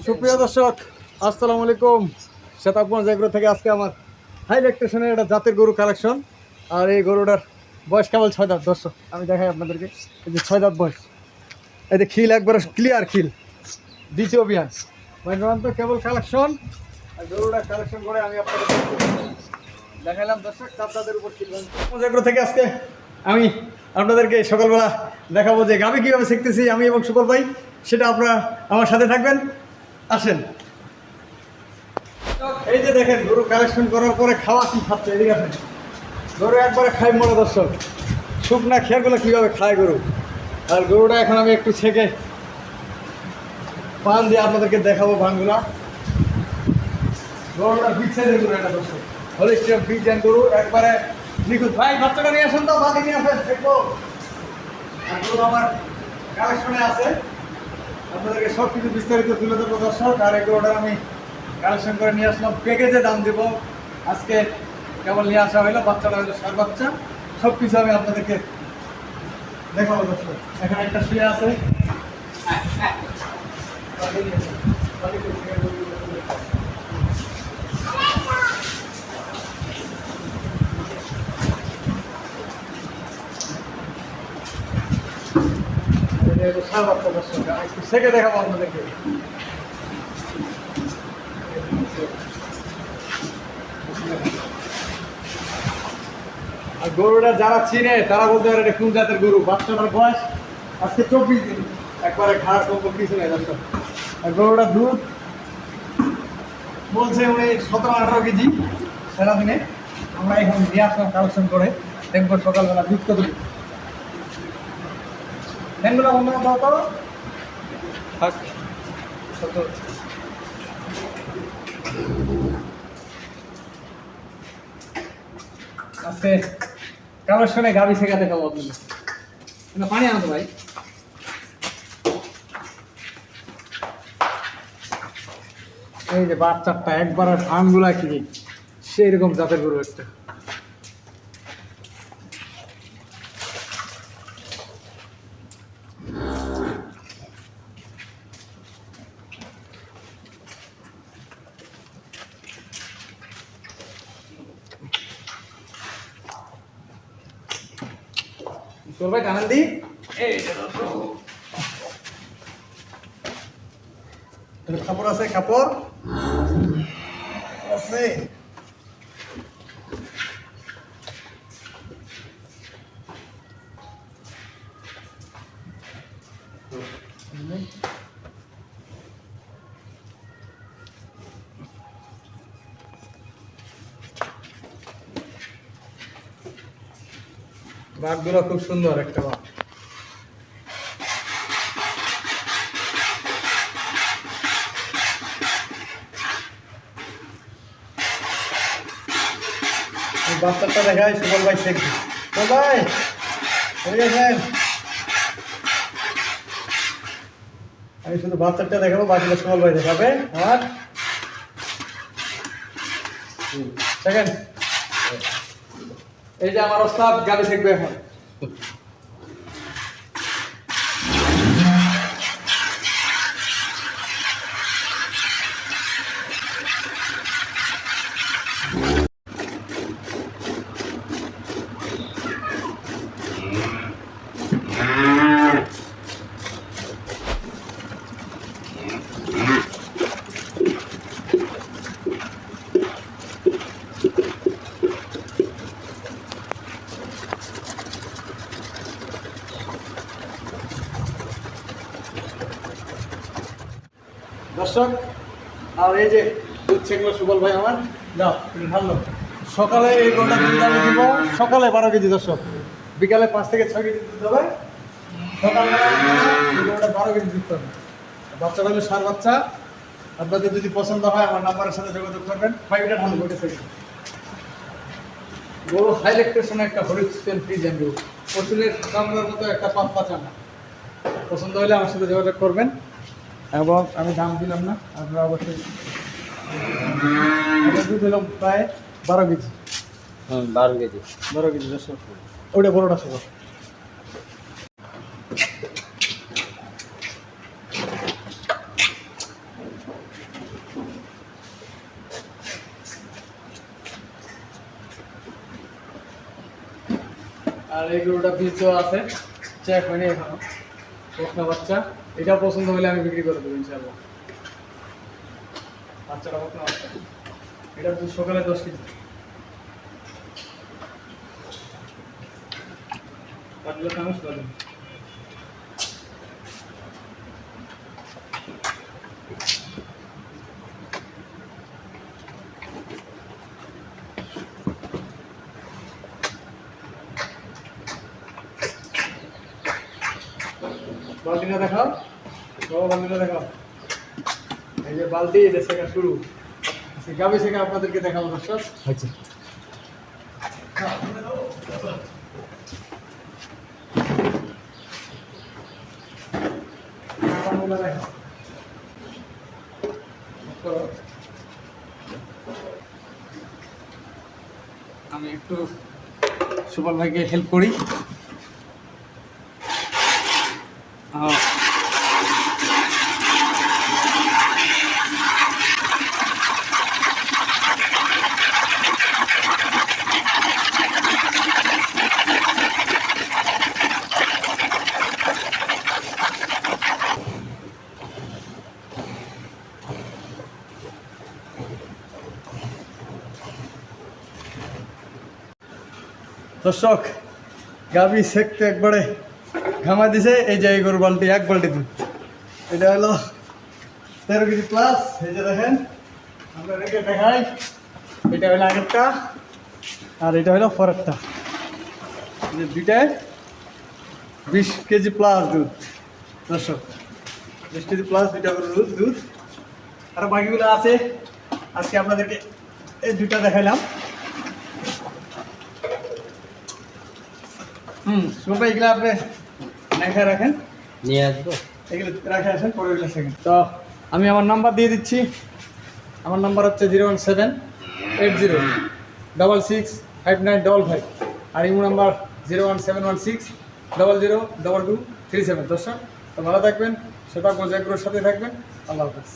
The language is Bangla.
সুপ্রিয় দর্শক, আসসালামু আলাইকুম। শেতাবগঞ্জ এগ্রো থেকে আজকে আমার হাই ল্যাকটেশনের একটা জাতের গরু কালেকশন। আর এই গরুটার বয়স কেবল 6 দাঁত। দর্শক আমি দেখাই আপনাদেরকে, এই যে 6 দাঁত বয়স। এই যে খিল একবার ক্লিয়ার খিল, দ্বিতীয় বিয়ান তো কেবল কালেকশন। আর গরুটা কালেকশন করে আমি আপনাদের দেখাইলাম দর্শক, 4 দাঁতের উপর খিল। এগ্রো থেকে আজকে আমি আপনাদেরকে সকালবেলা দেখাবো যে গাভী কীভাবে শিখতেছি আমি এবং সুকল ভাই, সেটা আপনারা আমার সাথে থাকবেন। আসেন, এই যে দেখেন গরু কালেকশন করার পরে খাওয়া কি খাচ্ছে, এদিকে আসেন। গরু একবারে খাই মনে দর্শক, শুকনা খেয়ারগুলো কীভাবে খায় গরু। আর গরুটা এখন আমি একটু ছেঁকে পান দিয়ে আপনাদেরকে দেখাবো পানগুলা। গরুটা বিচ্ছেদের গরু একটা দর্শক, হলিস্টিয়ান ফ্রিজিয়ান গরু, একবারে নিখুঁত। ভাই বাচ্চাটা নিয়ে আসেন তো, বাকি নিয়ে আসেন দেখবো। আর গরু আমার কালেকশনে আছে, আপনাদেরকে সব কিছু বিস্তারিত তুলে দেবো দর্শক। আর এই গরুটা আমি কালেকশন করে নিয়ে আসলাম, প্যাকেজে দাম দেবো। আজকে কেবল নিয়ে আসা হইলো, বাচ্চাটা হইলো সার বাচ্চা। সব কিছু আমি আপনাদেরকে দেখাবো দর্শক। এখানে একটা শুয়ে আছে, সার বাচ্চা দর্শক। একটু সেকে দেখাবো আপনাদেরকে। আর গরুটা যারা চিনে তারা বলতে পারে এটা কোন জাতের গরু। বাচ্চাটার বয়স আজকে 24 দিন, একবারে খাওয়ার কম্বল কিছু নেই দর্শক। আর গরুটার দুধ বলছে উনি 17-18 কেজি সারাদিনে। আমরা এখন নিয়ে আসলাম কালেকশন করে, দেখবো সকালবেলা দুধ কত। ফ্যানগুলো বন্ধ দাও তো, থাক কত। আজকে কালেকশনে গাভী শেখা দেখাবো আপনাদের। পানি আনতো ভাই। এই যে বাচ্চাটা একবার ধানগুলা কি সেই রকম জাতের গরু একটা। তোর ভাই টানান দি, কাপড় আছে, কাপড় আছে। বাঘগুলো খুব সুন্দর একটা বাঘ। বাচ্চাটা দেখায় সুবল ভাই শেখবে। তো ভাই হয়ে গেছেন, আমি শুধু বাচ্চাটা দেখাবো, বাকিটা সুবল ভাই দেখাবে। আমার সেকেন্ড, এই যে আমার ওস্তাদ গাড়ি শিখবে এখন। দর্শক, আর এই যে হচ্ছে এগুলো সুবল ভাই আমার যাও একটু ঢাললো। সকালে এই গরুটা দুধ আমি দিব সকালে 12 কেজি দর্শক, বিকালে 5 থেকে 6 কেজি দুধ হবে, সকালবেলা এই গরুটা 12 কেজি দুধ পাবে। বাচ্চাটা হলো সার বাচ্চা। আপনাদের যদি পছন্দ হয় আমার নাম্বারের সাথে যোগাযোগ করবেন। ভাই এটা ঢালু গোটে থেকে গরু হাই ল্যাকটেশনে একটা হরিস্টেন ফ্রিজেন গরু, পশুলের কামড়ার মতো একটা পাতলা চানা। পছন্দ হলে আমার সাথে যোগাযোগ করবেন এবং আমি দাম দিলাম না, আপনারা অবশ্যই। দুধ হলাম প্রায় 12 কেজি। 12 কেজি। 12 কেজি দর্শক, ওটা বড়োটা ছিল। আর এই গরুটা বীজও আছে, চেক হয়নি এখনো, বকনা বাচ্চা। এটা পছন্দ হলে আমি বিক্রি করে দেবো ইনশাআল্লাহ। বাচ্চাটা বকনা বাচ্চা, এটা দুধ সকালে 10 কেজি। পাঁচগুলো চামচ পাবেন। বালতিটা দেখাও, বড় বালতিটা দেখাও। এই যে বালতি, এটা শেখা শুরু। গাবি শেখা আপনাদেরকে দেখাবো দর্শক। আচ্ছা আমি একটু সুবল ভাইকে হেল্প করি। দর্শক গাভি সেকতে একবারে ঘামা দিছে। এই যে এই গরুর বালতি, 1 বালতি দুধ। এটা হলো 13 কেজি প্লাস। এই যে দেখেন, আমরা রেখে দেখাই। এটা হলো আগেরটা আর এটা হলো পরেরটা। এই যে দুইটায় 20 কেজি প্লাস দুধ দর্শক, 20 কেজি প্লাস দুইটা গরুর দুধ। আর বাকিগুলো আছে, আজকে আপনাদেরকে এই দুইটা দেখাইলাম। সুবল ভাই এগুলো আপনি রেখে রাখেন, নিয়ে আসবো। এগুলো রেখে আসেন, পরে এগুলো সেকেন্ড। তো আমি আমার নাম্বার দিয়ে দিচ্ছি। আমার নাম্বার হচ্ছে 01780665955। আর ইমো নাম্বার 01716002237। দর্শক তো ভালো থাকবেন, সেটা গোজাগ্রোর সাথে থাকবেন। আল্লাহ হাফেজ।